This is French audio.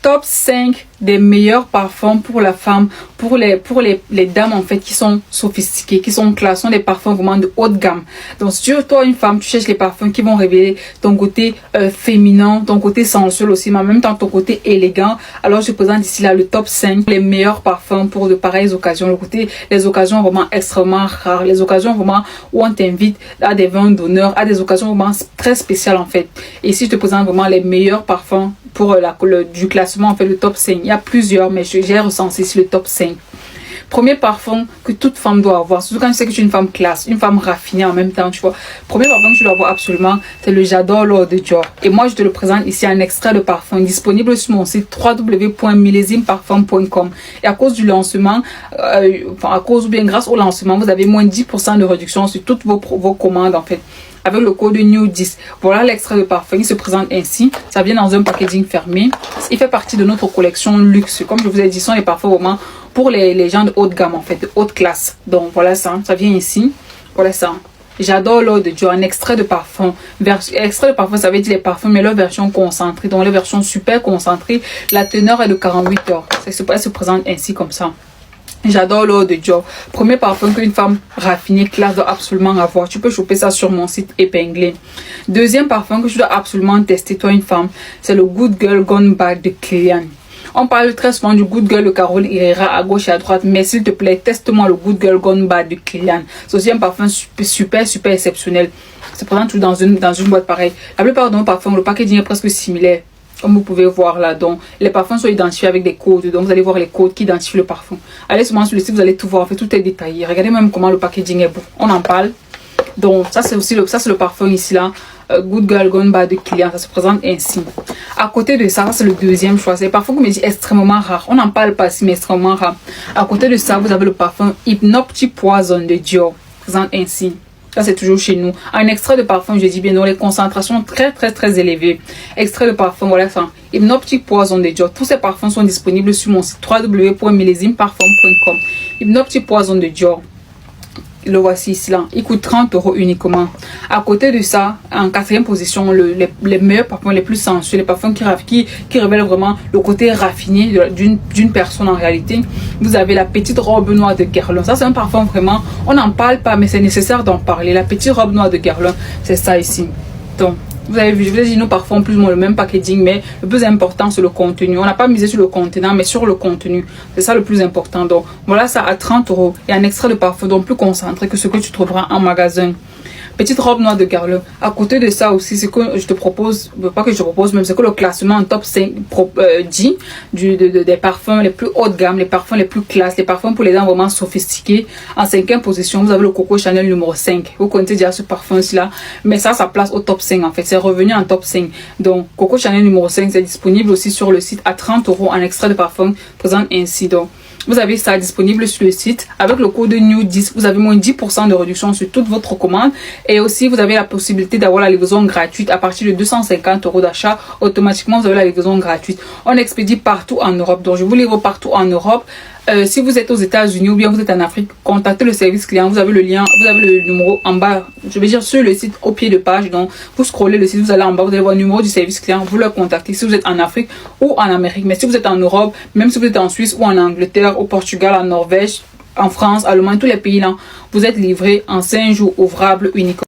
top 5 des meilleurs parfums pour la femme, pour les dames en fait qui sont sophistiquées, qui sont classes, sont des parfums vraiment de haute gamme. Donc si toi une femme, tu cherches les parfums qui vont révéler ton côté féminin, ton côté sensuel aussi, mais en même temps ton côté élégant, alors je te présente ici là le top 5 les meilleurs parfums pour de pareilles occasions. Le côté, les occasions vraiment extrêmement rares, les occasions vraiment où on t'invite à des vins d'honneur, à des occasions vraiment très spéciales en fait. Et ici je te présente vraiment les meilleurs parfums pour du classement en fait, le top 5. Il y a plusieurs, mais j'ai recensé ici le top 5. Premier parfum que toute femme doit avoir, surtout quand tu sais que tu es une femme classe, une femme raffinée en même temps, tu vois. Premier parfum que tu dois avoir absolument, c'est le J'adore l'eau de Dior. Et moi, je te le présente ici, un extrait de parfum disponible sur mon site www.millezimeparfum.com. Et à cause du lancement, grâce au lancement, vous avez moins de 10% de réduction sur toutes vos commandes en fait. Avec le code NEW10. Voilà l'extrait de parfum. Il se présente ainsi. Ça vient dans un packaging fermé. Il fait partie de notre collection luxe. Comme je vous ai dit, ce sont les parfums vraiment pour les gens de haute gamme en fait, de haute classe. Donc voilà ça. Ça vient ici. Voilà ça. J'adore l'eau de Dior, un extrait de parfum. Extrait de parfum, ça veut dire les parfums, mais leur version concentrée. Donc les versions super concentrées. La teneur est de 48 heures. Elle se présente ainsi comme ça. J'adore l'eau de Dior. Premier parfum qu'une femme raffinée, classe doit absolument avoir. Tu peux choper ça sur mon site épinglé. Deuxième parfum que tu dois absolument tester, toi une femme, c'est le Good Girl Gone Bad de Kilian. On parle très souvent du Good Girl de Carole Herrera à gauche et à droite, mais s'il te plaît, teste-moi le Good Girl Gone Bad de Kilian. C'est aussi un parfum super exceptionnel. C'est présent tout dans une boîte pareille. La plupart de nos parfums, le packaging est presque similaire. Comme vous pouvez voir là, donc les parfums sont identifiés avec des codes, donc vous allez voir les codes qui identifient le parfum. Allez souvent sur le site, vous allez tout voir, en fait, tout est détaillé. Regardez même comment le packaging est beau. On en parle. Donc ça c'est aussi le parfum ici là, Good Girl Gone Bad de Kilian. Ça se présente ainsi. À côté de ça, c'est le deuxième choix. C'est le parfum que me dit extrêmement rare. On n'en parle pas ici, mais extrêmement rare. À côté de ça, vous avez le parfum Hypnotic Poison de Dior. Présente ainsi. Ça c'est toujours chez nous. Un extrait de parfum, je dis bien, donc les concentrations très élevées. Extrait de parfum, voilà ça. Hypnotic Poison de Dior. Tous ces parfums sont disponibles sur mon site www.millezimeparfum.com. Hypnotic Poison de Dior. Le voici ici là. Il coûte 30 € uniquement. À côté de ça, en quatrième position, les meilleurs parfums, les plus sensuels, les parfums qui révèlent vraiment le côté raffiné d'une personne en réalité. Vous avez la petite robe noire de Guerlain. Ça c'est un parfum vraiment, on n'en parle pas, mais c'est nécessaire d'en parler. La petite robe noire de Guerlain, c'est ça ici. Donc, vous avez vu, je vous ai dit, nous parfums plus ou moins le même packaging, mais le plus important c'est le contenu. On n'a pas misé sur le contenant, mais sur le contenu. C'est ça le plus important. Donc voilà ça à 30 € et un extrait de parfum donc plus concentré que ce que tu trouveras en magasin. Petite robe noire de Guerlain. À côté de ça aussi, c'est que je te propose, pas que je te propose, même c'est que le classement en top 5 dit des parfums les plus haut de gamme, les parfums les plus classes, les parfums pour les dames vraiment sophistiquées. En cinquième position, vous avez le Coco Chanel numéro 5. Vous connaissez déjà ce parfum-ci là, mais ça place au top 5 en fait. C'est revenu en top 5. Donc, Coco Chanel numéro 5, c'est disponible aussi sur le site à 30 € en extrait de parfum présent ainsi. Donc, vous avez ça disponible sur le site. Avec le code NEW10, vous avez moins 10% de réduction sur toute votre commande. Et aussi, vous avez la possibilité d'avoir la livraison gratuite à partir de 250 € d'achat. Automatiquement, vous avez la livraison gratuite. On expédie partout en Europe. Donc, je vous livre partout en Europe. Si vous êtes aux États-Unis ou bien vous êtes en Afrique, contactez le service client. Vous avez le lien, vous avez le numéro en bas. Je vais dire sur le site au pied de page. Donc, vous scrollez le site, vous allez en bas, vous allez voir le numéro du service client. Vous le contactez si vous êtes en Afrique ou en Amérique. Mais si vous êtes en Europe, même si vous êtes en Suisse ou en Angleterre, au Portugal, en Norvège, en France, Allemagne, tous les pays là, vous êtes livré en 5 jours ouvrables uniquement.